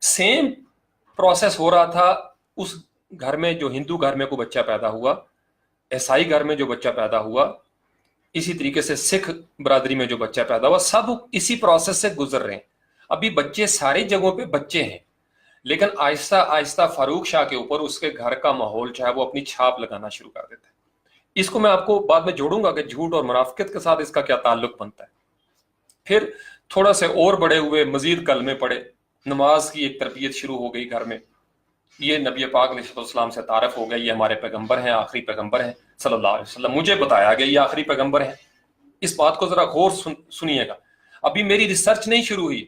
Same process हो रहा था उस घर में, जो हिंदू घर में कोई बच्चा पैदा हुआ, ईसाई घर में जो बच्चा पैदा हुआ, इसी तरीके से सिख बरादरी में जो बच्चा पैदा हुआ, सब इसी प्रोसेस से गुजर रहे हैं। अभी बच्चे सारी जगहों पे बच्चे हैं, लेकिन आहिस्ता आहिस्ता फारूक शाह के ऊपर उसके घर का माहौल जो है वो अपनी छाप लगाना शुरू कर देता है। इसको मैं आपको बाद में जोड़ूंगा कि झूठ और मुनाफिकत के साथ इसका क्या ताल्लुक बनता है। फिर थोड़ा से और बड़े हुए, मजीद कलमे पढ़े, नमाज की एक तरबियत शुरू हो गई घर में। ये नबी पाक अलैहिस्सलाम से तारफ हो गया, ये हमारे पैगंबर हैं, आखिरी पैगंबर हैं सल्लल्लाहु अलैहि वसल्लम। मुझे बताया गया ये आखिरी पैगंबर हैं। इस बात को जरा गौर सुनिएगा। अभी मेरी रिसर्च नहीं शुरू हुई,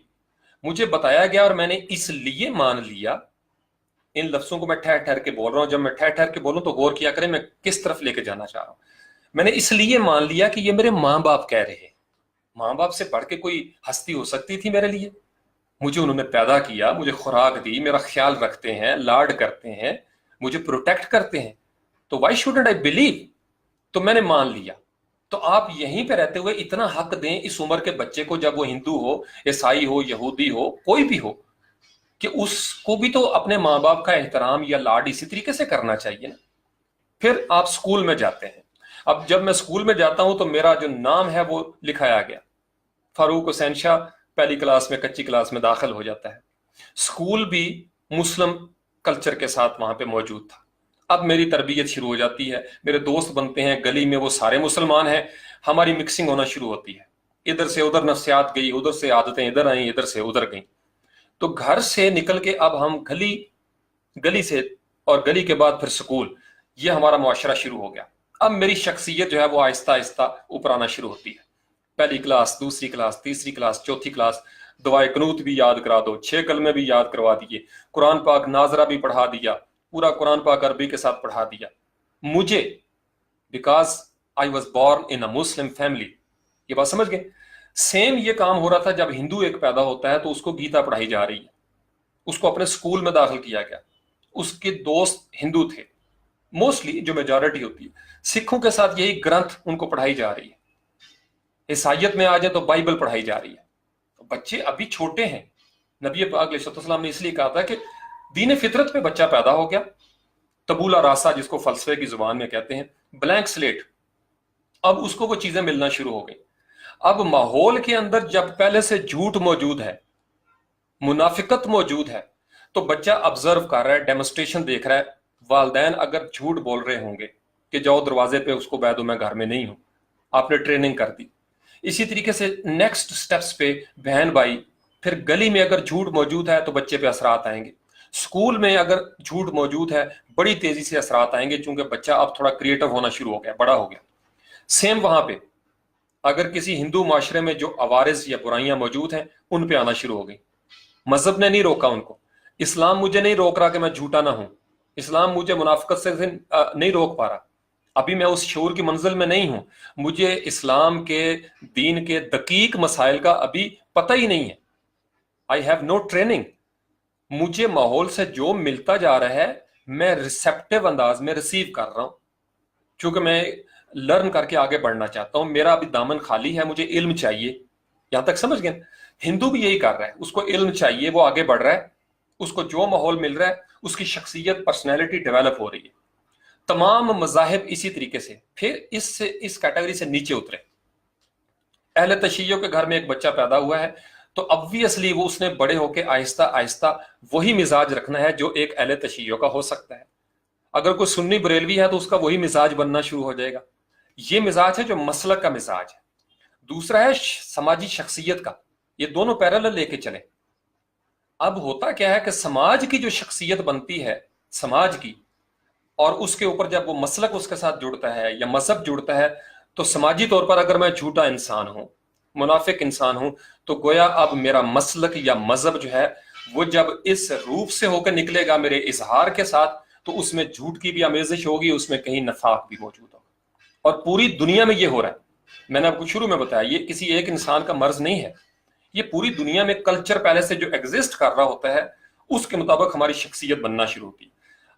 मुझे बताया गया और मैंने इसलिए मान लिया। इन लफ्जों को मैं ठहर ठहर के बोल रहा हूं, जब मैं ठहर ठहर के बोलूं तो गौर किया करें मैं किस तरफ लेके जाना चाह रहा हूं। मैंने इसलिए मान लिया कि ये मेरे माँ बाप कह रहे हैं। माँ बाप से बढ़ के कोई हस्ती हो सकती थी मेरे लिए? मुझे उन्होंने पैदा किया, मुझे खुराक दी, मेरा ख्याल रखते हैं, लाड करते हैं, मुझे प्रोटेक्ट करते हैं, तो वाई शुडंट आई बिलीव? तो मैंने मान लिया। तो आप यहीं पे रहते हुए इतना हक दें इस उम्र के बच्चे को, जब वो हिंदू हो, ईसाई हो, यहूदी हो, कोई भी हो, कि उसको भी तो अपने माँ बाप का एहतराम या लाड इसी तरीके से करना चाहिए ना। फिर आप स्कूल में जाते हैं। अब जब मैं स्कूल में जाता हूं तो मेरा जो नाम है वो लिखाया गया, फारूक हुसैन शाह। पहली क्लास में, कच्ची क्लास में दाखिल हो जाता है। स्कूल भी मुस्लिम कल्चर के साथ वहां पे मौजूद था। अब मेरी तरबियत शुरू हो जाती है, मेरे दोस्त बनते हैं, गली में वो सारे मुसलमान हैं, हमारी मिक्सिंग होना शुरू होती है। इधर से उधर नफ्सियात गई, उधर से आदतें इधर आई, इधर से उधर गई। तो घर से निकल के अब हम गली, गली से, और गली के बाद फिर स्कूल, ये हमारा मुआशरा शुरू हो गया। अब मेरी शख्सियत जो है वो आहिस्ता आहिस्ता ऊपर आना शुरू होती है। पहली क्लास, दूसरी क्लास, तीसरी क्लास, चौथी क्लास, दुआए कनूत भी याद करा दो, 6 कलमे भी याद करवा दिए, कुरान पाक नाजरा भी पढ़ा दिया, पूरा कुरान पाक अरबी के साथ पढ़ा दिया मुझे, because I was born in a Muslim family. ये बात समझ गए? सेम ये काम हो रहा था जब हिंदू एक पैदा होता है तो उसको गीता पढ़ाई जा रही है, उसको अपने स्कूल में दाखिल किया गया, उसके दोस्त हिंदू थे, मोस्टली जो मेजॉरिटी होती है। सिखों के साथ यही ग्रंथ उनको पढ़ाई जा रही है। ईसाइयत में आ जाए तो बाइबल पढ़ाई जा रही है। तो बच्चे अभी छोटे हैं। नबी पाक अलैहिस्सलाम ने इसलिए कहा था कि दीन फितरत पे बच्चा पैदा हो गया, तबूला रासा जिसको फलसफे की जुबान में कहते हैं, ब्लैंक स्लेट। अब उसको वो चीजें मिलना शुरू हो गई। अब माहौल के अंदर जब पहले से झूठ मौजूद है, मुनाफिकत मौजूद है, तो बच्चा ऑब्जर्व कर रहा है, डेमोस्ट्रेशन देख रहा है। वालदैन अगर झूठ बोल रहे होंगे कि जाओ दरवाजे पे उसको बह दो, मैं घर में नहीं हूं, आपने ट्रेनिंग कर दी। इसी तरीके से नेक्स्ट स्टेप्स पे बहन भाई, फिर गली में अगर झूठ मौजूद है तो बच्चे पे असरात आएंगे। स्कूल में अगर झूठ मौजूद है बड़ी तेजी से असरात आएंगे, क्योंकि बच्चा अब थोड़ा क्रिएटिव होना शुरू हो गया, बड़ा हो गया। सेम वहां पे अगर किसी हिंदू माशरे में जो अवारिज या बुराइयां मौजूद हैं उन पे आना शुरू हो गई। मजहब ने नहीं रोका उनको, इस्लाम मुझे नहीं रोक रहा कि मैं झूठा ना हूं, इस्लाम मुझे मुनाफिकत से नहीं रोक पा रहा। अभी मैं उस शऊर की मंजिल में नहीं हूं, मुझे इस्लाम के दीन के दकीक मसाइल का अभी पता ही नहीं है। I have no training. मुझे माहौल से जो मिलता जा रहा है मैं रिसेप्टिव अंदाज में रिसीव कर रहा हूं, क्योंकि मैं लर्न करके आगे बढ़ना चाहता हूं। मेरा अभी दामन खाली है, मुझे इल्म चाहिए। यहां तक समझ गए? हिंदू भी यही कर रहा है, उसको इल्म चाहिए, वो आगे बढ़ रहा है, उसको जो माहौल मिल रहा है उसकी शख्सियत, पर्सनैलिटी डेवलप हो रही है। तमाम मज़ाहिब इसी तरीके से। फिर इस कैटेगरी से नीचे उतरे। अहले तशय्यो के घर में एक बच्चा पैदा हुआ है, तो ऑब्वियसली वो उसने बड़े होकर आहिस्ता आहिस्ता वही मिजाज रखना है जो एक अहले तशय्यो का हो सकता है। अगर कोई सुन्नी बरेलवी है तो उसका वही मिजाज बनना शुरू हो जाएगा। ये मिजाज है जो मसलक का मिजाज है। दूसरा है समाजी शख्सियत का। ये दोनों पैरेलल लेके चले। अब होता क्या है कि समाज की जो शख्सियत बनती है, समाज की, और उसके ऊपर जब वो मसलक उसके साथ जुड़ता है या मजहब जुड़ता है, तो समाजी तौर पर अगर मैं झूठा इंसान हूं, मुनाफिक इंसान हूं, तो गोया अब मेरा मसलक या मजहब जो है वो जब इस रूप से होकर निकलेगा मेरे इजहार के साथ, तो उसमें झूठ की भी आमेजिश होगी, उसमें कहीं नफाक भी मौजूद होगा। और पूरी दुनिया में ये हो रहा है। मैंने आपको शुरू में बताया, ये किसी एक इंसान का मर्ज नहीं है, ये पूरी दुनिया में कल्चर पहले से जो एग्जिस्ट कर रहा होता है उसके मुताबिक हमारी शख्सियत बनना शुरू होती है।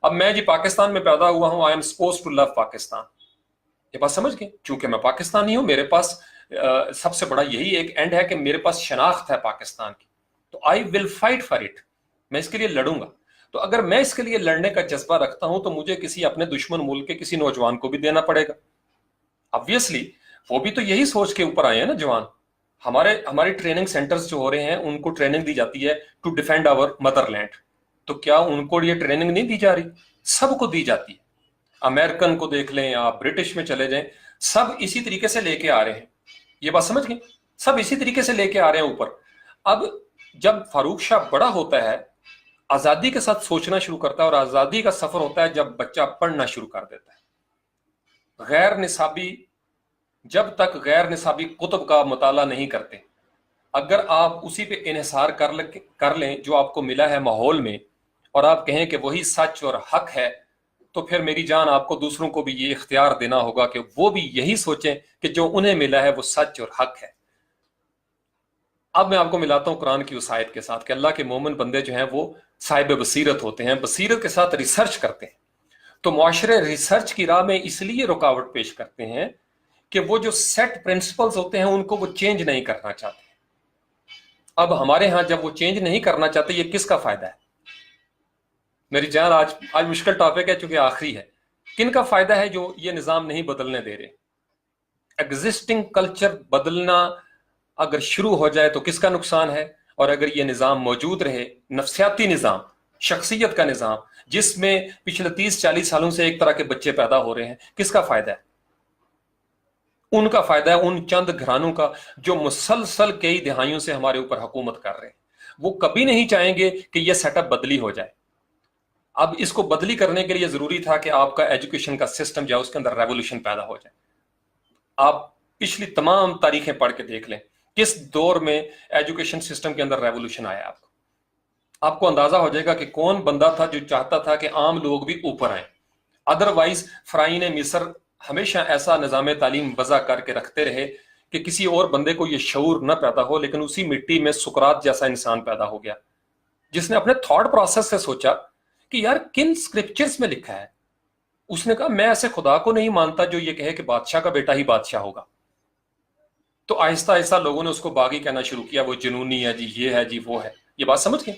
अब मैं जी पाकिस्तान में पैदा हुआ हूं, I am suppose to love Pakistan. ये बात समझ गए? चूंकि मैं पाकिस्तानी हूं, मेरे पास सबसे बड़ा यही एक एंड है कि मेरे पास शनाख्त है पाकिस्तान की, तो I will fight for it. मैं इसके लिए लड़ूंगा। तो अगर मैं इसके लिए लड़ने का जज्बा रखता हूं तो मुझे किसी अपने दुश्मन मुल्क के किसी नौजवान को भी देना पड़ेगा। ऑब्वियसली वो भी तो यही सोच के ऊपर आए हैं ना जवान। हमारी ट्रेनिंग सेंटर्स जो हो रहे हैं उनको ट्रेनिंग दी जाती है टू डिफेंड आवर मदरलैंड, तो क्या उनको ये ट्रेनिंग नहीं दी जा रही? सबको दी जाती है। अमेरिकन को देख लें, आप ब्रिटिश में चले जाएं, सब इसी तरीके से लेके आ रहे हैं। ये बात समझ गए? सब इसी तरीके से लेके आ रहे हैं ऊपर। अब जब फारूक शाह बड़ा होता है, आजादी के साथ सोचना शुरू करता है, और आजादी का सफर होता है जब बच्चा पढ़ना शुरू कर देता है। गैर निसाबी, जब तक गैर निसाबी कुतुब का मुताला नहीं करते, अगर आप उसी पे इन्हिसार कर लें जो आपको मिला है माहौल में, और आप कहें कि वही सच और हक है, तो फिर मेरी जान आपको दूसरों को भी ये इख्तियार देना होगा कि वो भी यही सोचें कि जो उन्हें मिला है वो सच और हक है। अब मैं आपको मिलाता हूं कुरान की उस आयत के साथ कि अल्लाह के मोमिन बंदे जो हैं वो साहिब बसीरत होते हैं, बसीरत के साथ रिसर्च करते हैं। तो मुआशरे रिसर्च की राह में इसलिए रुकावट पेश करते हैं कि वो जो सेट प्रिंसिपल्स होते हैं उनको वो चेंज नहीं करना चाहते। अब हमारे यहां जब वो चेंज नहीं करना चाहते, ये किसका फायदा है? मेरी जान, आज मुश्किल टॉपिक है चूंकि आखिरी है। किन का फायदा है जो ये निजाम नहीं बदलने दे रहे? एग्जिस्टिंग कल्चर बदलना अगर शुरू हो जाए तो किसका नुकसान है? और अगर ये निजाम मौजूद रहे, नफ्सियाती निजाम, शख्सियत का निजाम, जिसमें पिछले 30-40 सालों से एक तरह के बच्चे पैदा हो रहे हैं, किसका फायदा है? उनका फायदा है उन चंद घरानों का जो मुसलसल कई दिहाइयों से हमारे ऊपर हुकूमत कर रहे हैं। वो कभी नहीं चाहेंगे कि यह सेटअप बदली हो जाए। अब इसको बदली करने के लिए जरूरी था कि आपका एजुकेशन का सिस्टम जो है उसके अंदर रेवोल्यूशन पैदा हो जाए। आप पिछली तमाम तारीखें पढ़ के देख लें किस दौर में एजुकेशन सिस्टम के अंदर रेवोल्यूशन आया। आपको अंदाजा हो जाएगा कि कौन बंदा था जो चाहता था कि आम लोग भी ऊपर आए। अदरवाइज फराइन मिस्र हमेशा ऐसा निजाम तालीम वज़ा करके रखते रहे कि किसी और बंदे को यह शऊर न पैदा हो, लेकिन उसी मिट्टी में सुकरात जैसा इंसान पैदा हो गया जिसने अपने थॉट प्रोसेस से सोचा कि यार किन स्क्रिप्चर्स में लिखा है। उसने कहा मैं ऐसे खुदा को नहीं मानता जो ये कहे कि बादशाह का बेटा ही बादशाह होगा। तो आहिस्ता आहिस्ता लोगों ने उसको बागी कहना शुरू किया, वो जुनूनी है जी, ये है जी, वो है। ये बात समझ गए?